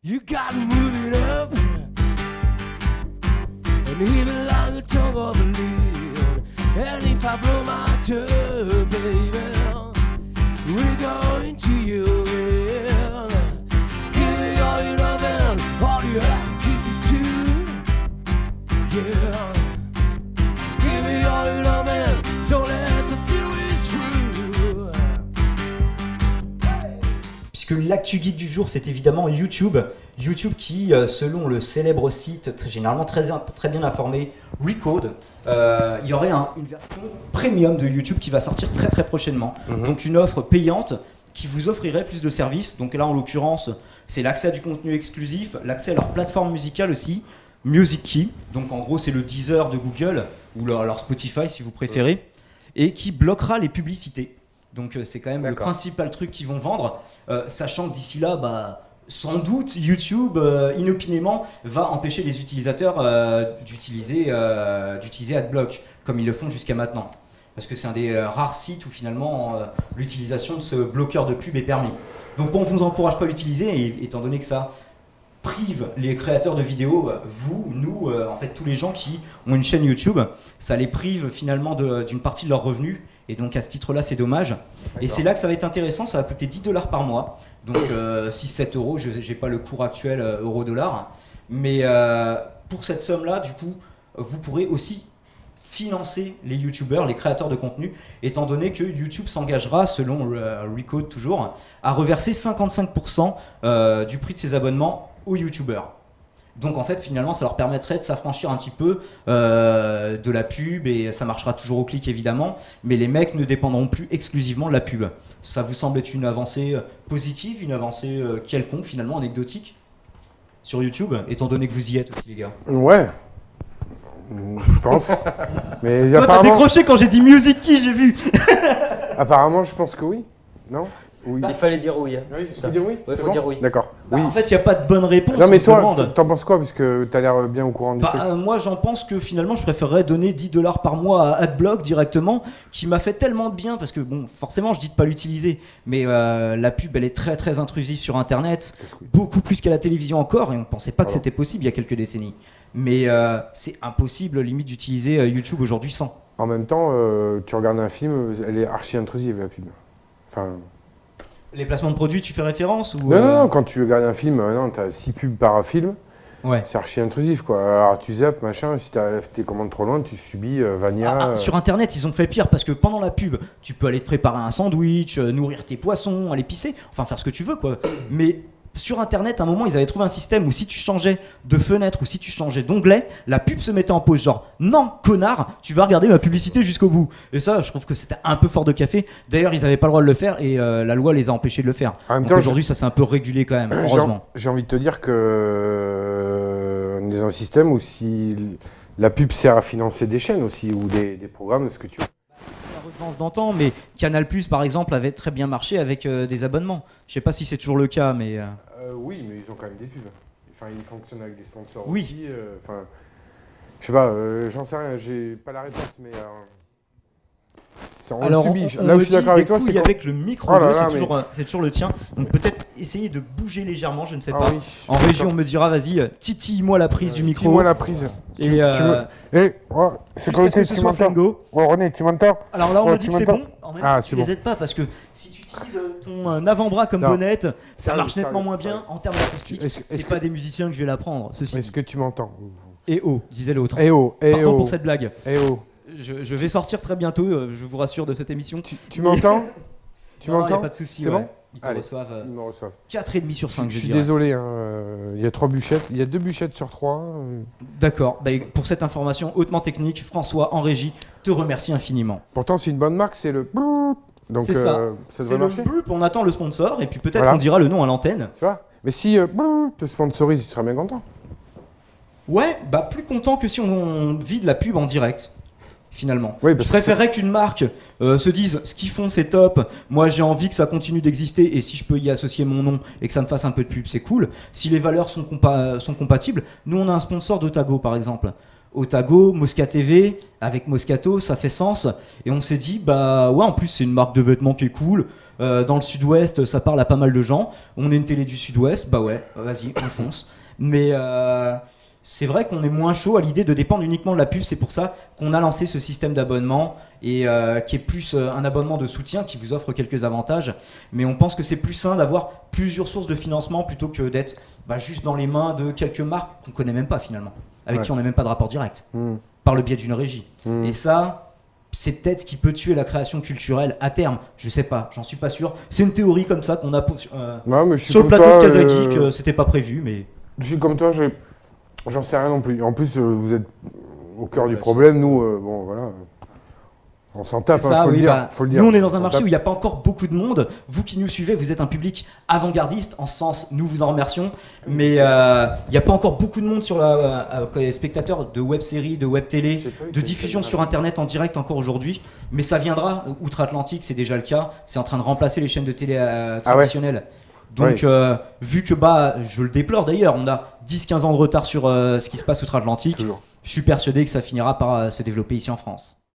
You gotta move it up. And even like the tongue of a lead. And if I blow my turn, baby, we're going to you again. Give me all your love and all your kisses too. Yeah. Give me all your love and don't let me do it true. Puisque l'actu geek du jour, c'est évidemment YouTube. YouTube qui, selon le célèbre site, généralement très bien informé, Recode, il y aurait une version premium de YouTube qui va sortir très très prochainement. Donc une offre payante qui vous offrirait plus de services. Donc là, en l'occurrence, c'est l'accès à du contenu exclusif, l'accès à leur plateforme musicale aussi, Music Key. Donc en gros, c'est le Deezer de Google ou leur Spotify si vous préférez, et qui bloquera les publicités. Donc c'est quand même le principal truc qu'ils vont vendre, sachant que d'ici là, sans doute YouTube inopinément va empêcher les utilisateurs d'utiliser AdBlock comme ils le font jusqu'à maintenant, parce que c'est un des rares sites où finalement l'utilisation de ce bloqueur de pub est permis. Donc on ne vous encourage pas à l'utiliser, et étant donné que ça prive les créateurs de vidéos, nous, en fait tous les gens qui ont une chaîne YouTube, ça les prive finalement d'une partie de leurs revenus. Et donc à ce titre-là, c'est dommage. Et c'est là que ça va être intéressant, ça va coûter $10 par mois. Donc 6-7 euros, je n'ai pas le cours actuel euro-dollar. Mais pour cette somme-là, du coup, vous pourrez aussi financer les youtubeurs, les créateurs de contenu, étant donné que YouTube s'engagera, selon Recode toujours, à reverser 55% du prix de ses abonnements aux youtubeurs. Donc en fait finalement ça leur permettrait de s'affranchir un petit peu de la pub, et ça marchera toujours au clic évidemment, mais les mecs ne dépendront plus exclusivement de la pub. Ça vous semble être une avancée positive, une avancée quelconque finalement, anecdotique sur YouTube, étant donné que vous y êtes aussi les gars? Ouais, je pense. Mais toi t'as décroché quand j'ai dit Music Key, j'ai vu. Apparemment je pense que oui, non? Oui. Il fallait dire oui. Hein. Oui, c'est ça. dire oui. Ouais, faut dire oui. D'accord. Oui. En fait, il n'y a pas de bonne réponse. Non, mais toi, t'en penses quoi? Parce que t'as l'air bien au courant du truc. Moi, j'en pense que finalement, je préférerais donner $10 par mois à AdBlock directement, qui m'a fait tellement de bien, parce que bon, forcément, je dis de pas l'utiliser, mais la pub, elle est très très intrusive sur Internet, beaucoup plus qu'à la télévision encore, et on ne pensait pas que c'était possible il y a quelques décennies. Mais c'est impossible, limite, d'utiliser YouTube aujourd'hui sans. En même temps, tu regardes un film, elle est archi intrusive la pub. Enfin. Les placements de produits, tu fais référence ou non, quand tu regardes un film, tu as 6 pubs par film, c'est archi intrusif quoi. Alors tu zappes, machin, si tu lèves tes commandes trop loin, tu subis Vania. Sur Internet, ils ont fait pire, parce que pendant la pub, tu peux aller te préparer un sandwich, nourrir tes poissons, aller pisser, enfin faire ce que tu veux quoi. Mais sur Internet, à un moment, ils avaient trouvé un système où si tu changeais de fenêtre ou si tu changeais d'onglet, la pub se mettait en pause. Genre, non, connard, tu vas regarder ma publicité jusqu'au bout. Et ça, je trouve que c'était un peu fort de café. D'ailleurs, ils n'avaient pas le droit de le faire, et la loi les a empêchés de le faire. Donc aujourd'hui, ça s'est un peu régulé quand même, heureusement. J'ai envie de te dire que on est dans un système où si la pub sert à financer des chaînes aussi, ou des programmes, ce que tu veux. La redevance d'antan, mais Canal+, par exemple, avait très bien marché avec des abonnements. Je sais pas si c'est toujours le cas, mais... oui, mais ils ont quand même des pubs. Enfin, ils fonctionnent avec des sponsors oui. aussi. Enfin, je sais pas, j'en sais rien, j'ai pas la réponse, mais... Alors, là où je suis d'accord avec toi, c'est avec le micro, c'est toujours le tien. Donc peut-être essayer de bouger légèrement, je ne sais pas. Oui, en régie, on me dira, vas-y, titille-moi la prise du micro. Titille-moi la prise. Et jusqu'à ce que ce soit flingo. Oh René, tu m'entends? Alors là, on me dit que c'est bon. En même temps, tu les aides pas, parce que si tu utilises ton avant-bras comme bonnette, ça marche nettement moins bien en termes d'acoustique. C'est pas des musiciens que je vais l'apprendre. Est-ce que tu m'entends? Et oh, disait l'autre. Pardon pour cette blague. Je vais sortir très bientôt, je vous rassure, de cette émission. Tu m'entends? Tu m'entends? Il n'y a pas de souci. C'est bon? Ils te reçoivent 4,5 sur 5. Je suis désolé, il y a 3 bûchettes. Il y a 2 bûchettes sur 3. D'accord. Pour cette information hautement technique, François, en régie, te remercie infiniment. Pourtant, c'est une bonne marque, c'est le... Donc, c'est ça. C'est le bup, on attend le sponsor, et puis peut-être qu'on dira le nom à l'antenne. Tu vois? Mais si te sponsorise, tu seras bien content. Ouais, plus content que si on vide la pub en direct. Finalement. Oui, je préférerais qu'une marque se dise ce qu'ils font c'est top, moi j'ai envie que ça continue d'exister, et si je peux y associer mon nom et que ça me fasse un peu de pub, c'est cool. Si les valeurs sont compatibles, nous on a un sponsor d'Otago par exemple. Otago, Mosca TV, avec Moscato, ça fait sens, et on s'est dit ouais, en plus c'est une marque de vêtements qui est cool, dans le sud-ouest, ça parle à pas mal de gens. On est une télé du sud-ouest, bah ouais, vas-y, on fonce. Mais c'est vrai qu'on est moins chaud à l'idée de dépendre uniquement de la pub. C'est pour ça qu'on a lancé ce système d'abonnement et qui est plus un abonnement de soutien qui vous offre quelques avantages. Mais on pense que c'est plus sain d'avoir plusieurs sources de financement plutôt que d'être juste dans les mains de quelques marques qu'on connaît même pas finalement, avec qui on n'a même pas de rapport direct, par le biais d'une régie. Et ça, c'est peut-être ce qui peut tuer la création culturelle à terme. Je sais pas, j'en suis pas sûr. C'est une théorie comme ça qu'on a sur le plateau de Casageek. C'était pas prévu, mais... Je suis comme toi, j'en sais rien non plus. En plus, vous êtes au cœur du problème. Nous, bon, voilà. On s'en tape, ça, faut le dire. Nous, on est dans un marché où il n'y a pas encore beaucoup de monde. Vous qui nous suivez, vous êtes un public avant-gardiste, en ce sens, nous vous en remercions. Mais il n'y a pas encore beaucoup de monde sur les spectateurs de web-séries, de web-télé, de diffusion sur Internet en direct encore aujourd'hui. Mais ça viendra. Outre-Atlantique, c'est déjà le cas. C'est en train de remplacer les chaînes de télé traditionnelles. Donc, vu que, je le déplore d'ailleurs, on a 10-15 ans de retard sur ce qui se passe outre-Atlantique, je suis persuadé que ça finira par se développer ici en France.